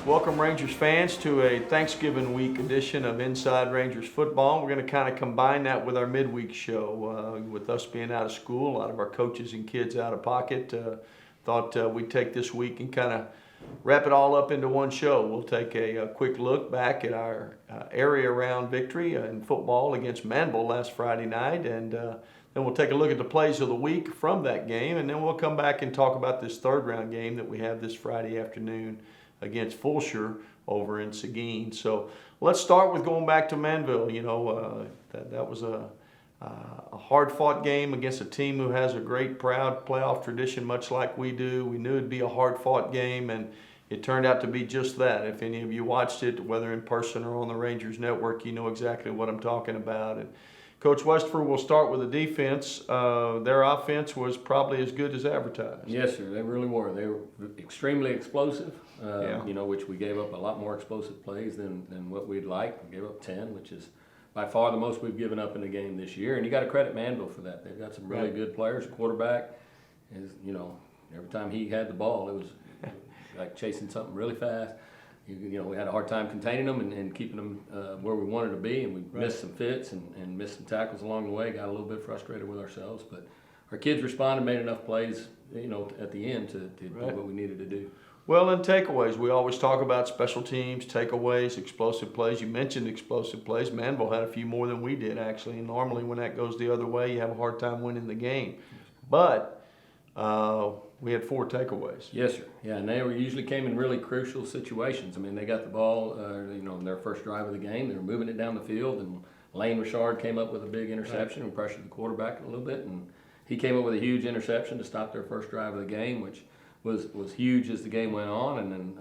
Welcome Rangers fans to a Thanksgiving week edition of Inside Rangers Football. We're going to kind of combine that with our midweek show. With us being out of school, a lot of our coaches and kids out of pocket, thought we'd take this week and kind of wrap it all up into one show. We'll take a quick look back at our area round victory in football against Manvel last Friday night, and then we'll take a look at the plays of the week from that game, and then we'll come back and talk about this third round game that we have this Friday afternoon against Fulshear over in Seguin. So let's start with going back to Manvel. You know, that was a hard-fought game against a team who has a great, proud playoff tradition, much like we do. We knew it'd be a hard-fought game, and it turned out to be just that. If any of you watched it, whether in person or on the Rangers Network, you know exactly what I'm talking about. And Coach Westford will start with the defense. Their offense was probably as good as advertised. Yes, sir. They really were. They were extremely explosive, Yeah. you know, which we gave up a lot more explosive plays than what we'd like. We gave up 10, which is by far the most we've given up in the game this year. And you got to credit Manvel for that. They've got some really good players. Quarterback is, you know, every time he had the ball, it was like chasing something really fast. You know, we had a hard time containing them and keeping them where we wanted to be, and we missed some fits and missed some tackles along the way. Got a little bit frustrated with ourselves, but our kids responded, made enough plays, you know, at the end to do what we needed to do. Well, and takeaways. We always talk about special teams, takeaways, explosive plays. You mentioned explosive plays. Manvel had a few more than we did, actually. And normally when that goes the other way, you have a hard time winning the game. But we had 4 takeaways. Yes, sir. Yeah, and they usually came in really crucial situations. I mean, they got the ball, you know, in their first drive of the game. They were moving it down the field, and Lane Richard came up with a big interception and pressured the quarterback a little bit. And he came up with a huge interception to stop their first drive of the game, which was huge as the game went on. And then,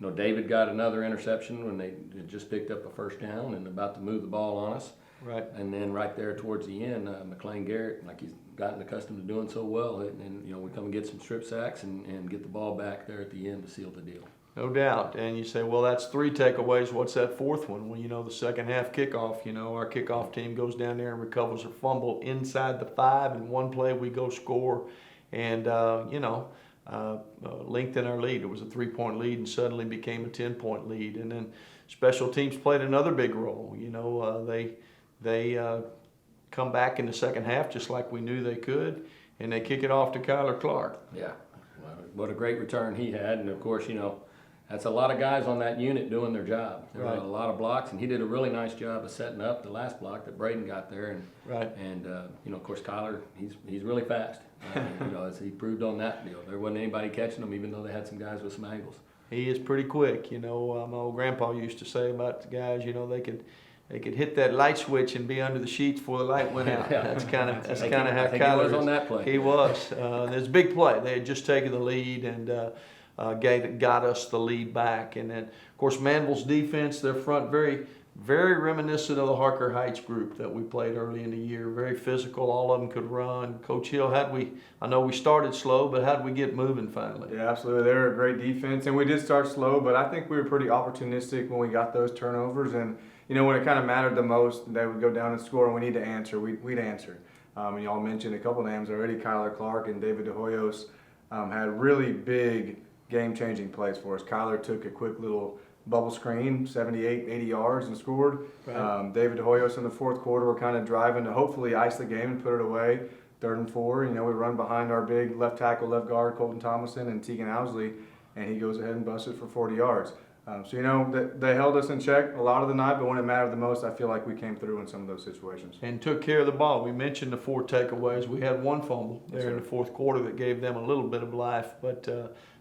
you know, David got another interception when they had just picked up a first down and about to move the ball on us. Right. And then right there towards the end, McLean Garrett, like he's gotten accustomed to doing so well, and you know, we come and get some strip sacks and get the ball back there at the end to seal the deal. No doubt. And you say, well, that's 3 takeaways. What's that 4th one? Well, you know, the second half kickoff, you know, our kickoff team goes down there and recovers a fumble inside the 5. And one play we go score and, you know, lengthen our lead. It was a 3-point lead and suddenly became a 10-point lead. And then special teams played another big role. You know, they come back in the second half just like we knew they could, and they kick it off to Kyler Clark. Yeah, what a great return he had. And of course, you know, that's a lot of guys on that unit doing their job. There were a lot of blocks, and he did a really nice job of setting up the last block that Braden got there. And you know, of course, Kyler, he's really fast. You know, as he proved on that deal. There wasn't anybody catching him, even though they had some guys with some angles. He is pretty quick. You know, my old grandpa used to say about the guys, you know, they could hit that light switch and be under the sheets before the light went out. That's kind of how Kyler was on that play. He was. There's a big play. They had just taken the lead and got us the lead back. And then, of course, Manvel's defense, their front, very, very reminiscent of the Harker Heights group that we played early in the year. Very physical. All of them could run. Coach Hill, I know we started slow, but how'd we get moving finally? Yeah, absolutely. They were a great defense, and we did start slow, but I think we were pretty opportunistic when we got those turnovers. And you know, when it kind of mattered the most, they would go down and score, and we need to answer. We'd answer. And y'all mentioned a couple names already. Kyler Clark and David DeHoyos had really big game-changing plays for us. Kyler took a quick little bubble screen, 78, 80 yards, and scored. Right. David DeHoyos in the fourth quarter were kind of driving to hopefully ice the game and put it away. 3rd and 4, you know, we run behind our big left tackle, left guard, Colton Thomason, and Tegan Owsley, and he goes ahead and busts it for 40 yards. So, you know, they held us in check a lot of the night, but when it mattered the most, I feel like we came through in some of those situations. And took care of the ball. We mentioned the 4 takeaways. We had 1 fumble there in the fourth quarter that gave them a little bit of life, but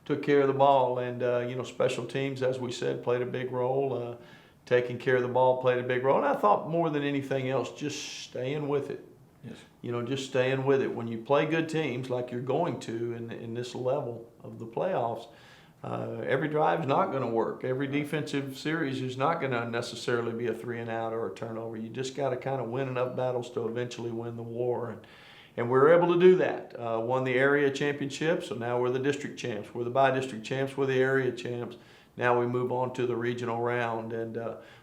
took care of the ball. And, you know, special teams, as we said, played a big role. Taking care of the ball played a big role. And I thought more than anything else, just staying with it. Yes. You know, just staying with it. When you play good teams like you're going to in this level of the playoffs, every drive is not going to work. Every defensive series is not going to necessarily be a 3-and-out or a turnover. You just got to kind of win enough battles to eventually win the war. And we were able to do that. Won the area championship, so now we're the district champs. We're the by-district champs. We're the area champs. Now we move on to the regional round. And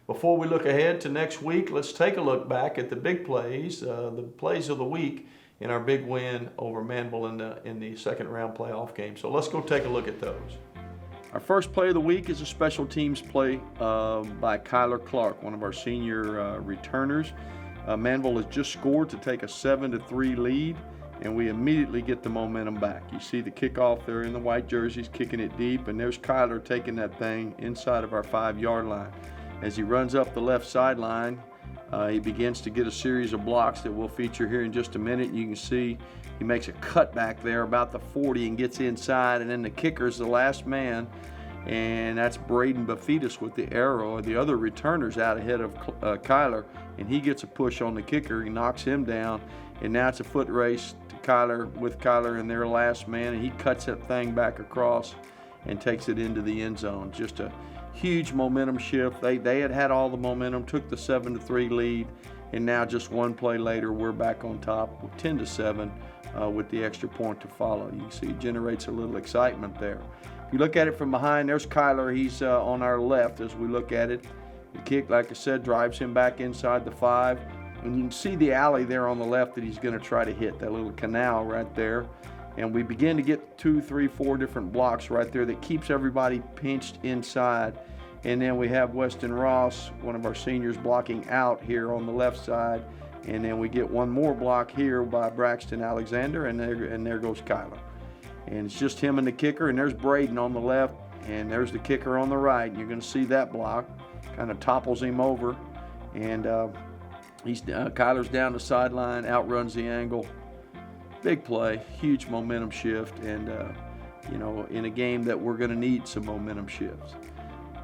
before we look ahead to next week, let's take a look back at the big plays, the plays of the week in our big win over Manvel in the second round playoff game. So let's go take a look at those. Our first play of the week is a special teams play by Kyler Clark, one of our senior returners. Manvel has just scored to take a 7-3 lead, and we immediately get the momentum back. You see the kickoff there in the white jerseys, kicking it deep, and there's Kyler taking that thing inside of our 5-yard line. As he runs up the left sideline, he begins to get a series of blocks that we'll feature here in just a minute. You can see he makes a cutback there about the 40 and gets inside, and then the kicker's the last man, and that's Braden Bafidis with the arrow. The other returners out ahead of Kyler, and he gets a push on the kicker. He knocks him down, and now it's a foot race to Kyler with Kyler and their last man, and he cuts that thing back across and takes it into the end zone. Just a huge momentum shift. They had all the momentum, took the 7-3 lead, and now just one play later, we're back on top with 10-7 with the extra point to follow. You can see it generates a little excitement there. If you look at it from behind, there's Kyler. He's on our left as we look at it. The kick, like I said, drives him back inside the 5. And you can see the alley there on the left that he's going to try to hit, that little canal right there. And we begin to get 2, 3, 4 different blocks right there that keeps everybody pinched inside. And then we have Weston Ross, one of our seniors, blocking out here on the left side. And then we get one more block here by Braxton Alexander, and there goes Kyler. And it's just him and the kicker, and there's Braden on the left, and there's the kicker on the right. And you're going to see that block. Kind of topples him over, and Kyler's down the sideline, outruns the angle. Big play, huge momentum shift, and in a game that we're going to need some momentum shifts.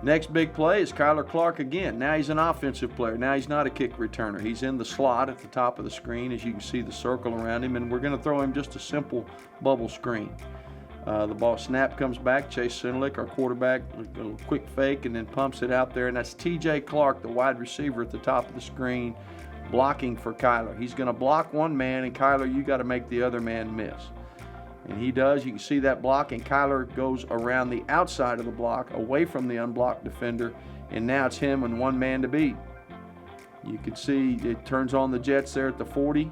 Next big play is Kyler Clark again. Now he's an offensive player. Now he's not a kick returner. He's in the slot at the top of the screen, as you can see the circle around him, and we're going to throw him just a simple bubble screen. The ball snap comes back. Chase Sinlick, our quarterback, a little quick fake and then pumps it out there, and that's T.J. Clark, the wide receiver at the top of the screen, blocking for Kyler. He's going to block one man, and Kyler, you got to make the other man miss. And he does. You can see that block, and Kyler goes around the outside of the block, away from the unblocked defender, and now it's him and one man to beat. You can see it turns on the Jets there at the 40.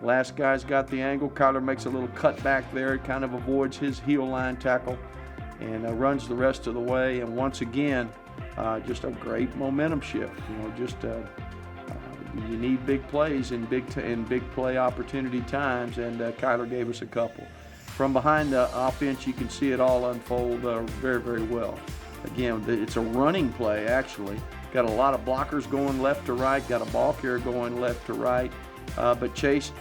Last guy's got the angle. Kyler makes a little cut back there. It kind of avoids his heel line tackle and runs the rest of the way. And once again, just a great momentum shift. You need big plays in big play opportunity times, and Kyler gave us a couple. From behind the offense, you can see it all unfold very, very well. Again, it's a running play, actually. Got a lot of blockers going left to right, got a ball carrier going left to right. But Chase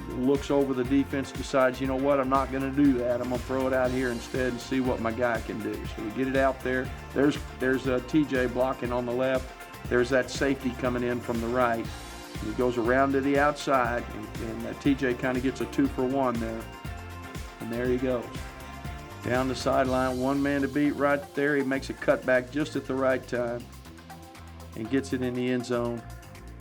looks over the defense, decides, you know what, I'm not going to do that. I'm going to throw it out here instead and see what my guy can do. So we get it out there. There's TJ blocking on the left. There's that safety coming in from the right. He goes around to the outside, and TJ kind of gets a 2-for-1 there. And there he goes. Down the sideline, one man to beat right there. He makes a cutback just at the right time and gets it in the end zone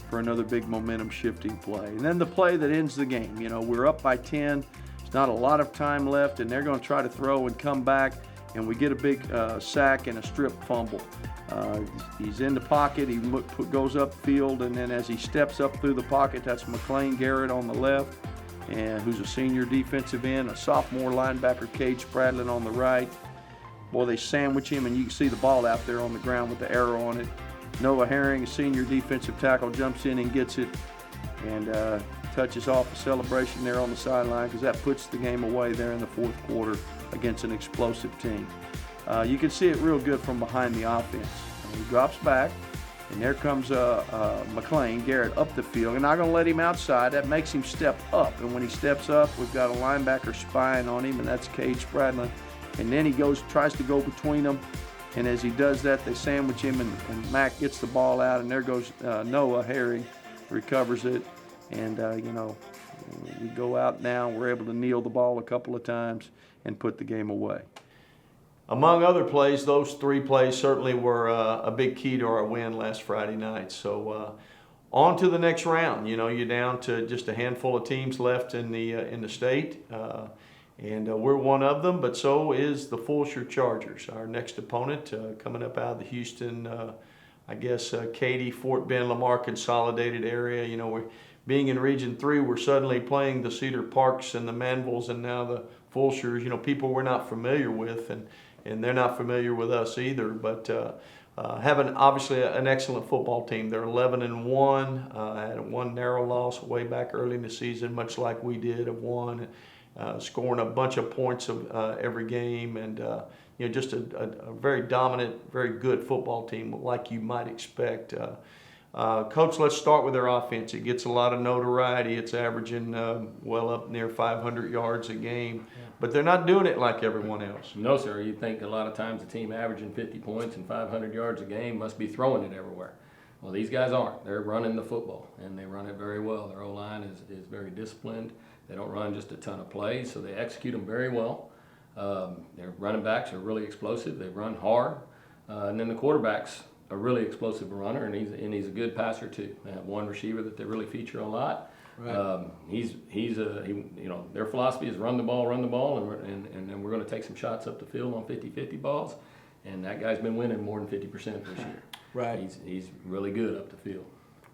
for another big momentum shifting play. And then the play that ends the game. We're up by 10. There's not a lot of time left, and they're going to try to throw and come back, and we get a big sack and a strip fumble. He's in the pocket. He goes upfield, and then as he steps up through the pocket, that's McLean Garrett on the left, and who's a senior defensive end, a sophomore linebacker, Cade Spradlin on the right. Boy, they sandwich him, and you can see the ball out there on the ground with the arrow on it. Noah Herring, a senior defensive tackle, jumps in and gets it and touches off a celebration there on the sideline, because that puts the game away there in the fourth quarter against an explosive team. You can see it real good from behind the offense. He drops back, and there comes McLean Garrett up the field. We're not going to let him outside. That makes him step up, and when he steps up, we've got a linebacker spying on him, and that's Cade Spradlin. And then he tries to go between them, and as he does that, they sandwich him, and Mac gets the ball out, and there goes Noah Herring, recovers it, and we go out now. We're able to kneel the ball a couple of times and put the game away. Among other plays, those 3 plays certainly were a big key to our win last Friday night. So on to the next round. You're down to just a handful of teams left in the state, and we're one of them. But so is the Fulshear Chargers, our next opponent, coming up out of the Houston, Katy, Fort Bend, Lamar consolidated area. We're being in Region 3. We're suddenly playing the Cedar Parks and the Manvels, and now the Fulshears. People we're not familiar with, and and they're not familiar with us either. But having obviously an excellent football team. They're 11-1. Had one narrow loss way back early in the season, much like we did, of one. Scoring a bunch of points of every game, and just a very dominant, very good football team, like you might expect. Coach, let's start with their offense. It gets a lot of notoriety. It's averaging well up near 500 yards a game, but they're not doing it like everyone else. No, sir. You'd think a lot of times a team averaging 50 points and 500 yards a game must be throwing it everywhere. Well, these guys aren't. They're running the football, and they run it very well. Their O-line is very disciplined. They don't run just a ton of plays, so they execute them very well. Their running backs are really explosive. They run hard. And then the quarterback's a really explosive runner, and he's a good passer too. They have one receiver that they really feature a lot. Right. Their philosophy is run the ball, and then we're going to take some shots up the field on 50-50 balls. And that guy's been winning more than 50% this year. Right. He's really good up the field.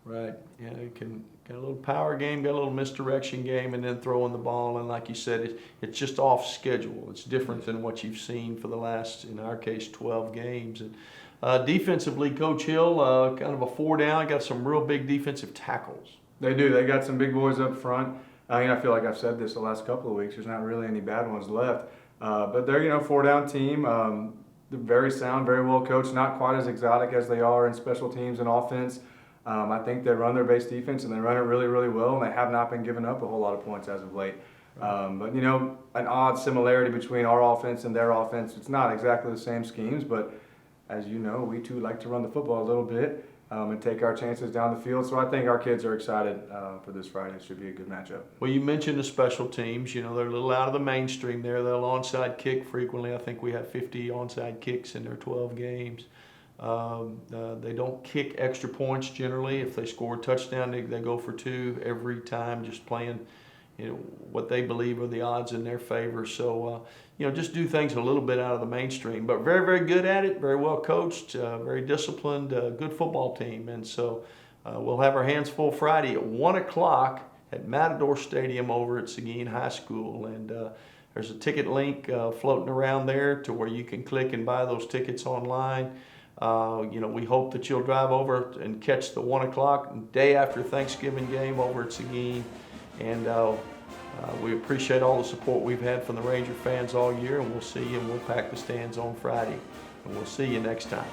Right. Yeah, he can got a little power game, got a little misdirection game, and then throwing the ball. And like you said, it's just off schedule. It's different than what you've seen for the last, in our case, 12 games. And defensively, Coach Hill, kind of a 4-down, got some real big defensive tackles. They do. They got some big boys up front. I feel like I've said this the last couple of weeks. There's not really any bad ones left. But they're, 4-down team. They're very sound, very well coached, not quite as exotic as they are in special teams and offense. I think they run their base defense, and they run it really, really well, and they have not been giving up a whole lot of points as of late. But, an odd similarity between our offense and their offense. It's not exactly the same schemes, but as you know, we too like to run the football a little bit and take our chances down the field. So I think our kids are excited for this Friday. It should be a good matchup. Well, you mentioned the special teams. They're a little out of the mainstream there. They'll onside kick frequently. I think we have 50 onside kicks in their 12 games. They don't kick extra points generally. If they score a touchdown, they go for 2 every time, just playing what they believe are the odds in their favor. So, just do things a little bit out of the mainstream, but very, very good at it, very well coached, very disciplined, good football team. And so we'll have our hands full Friday at 1 o'clock at Matador Stadium over at Seguin High School. And there's a ticket link floating around there to where you can click and buy those tickets online. We hope that you'll drive over and catch the 1 o'clock day after Thanksgiving game over at Seguin. And we appreciate all the support we've had from the Ranger fans all year, and we'll see you, and we'll pack the stands on Friday. And we'll see you next time.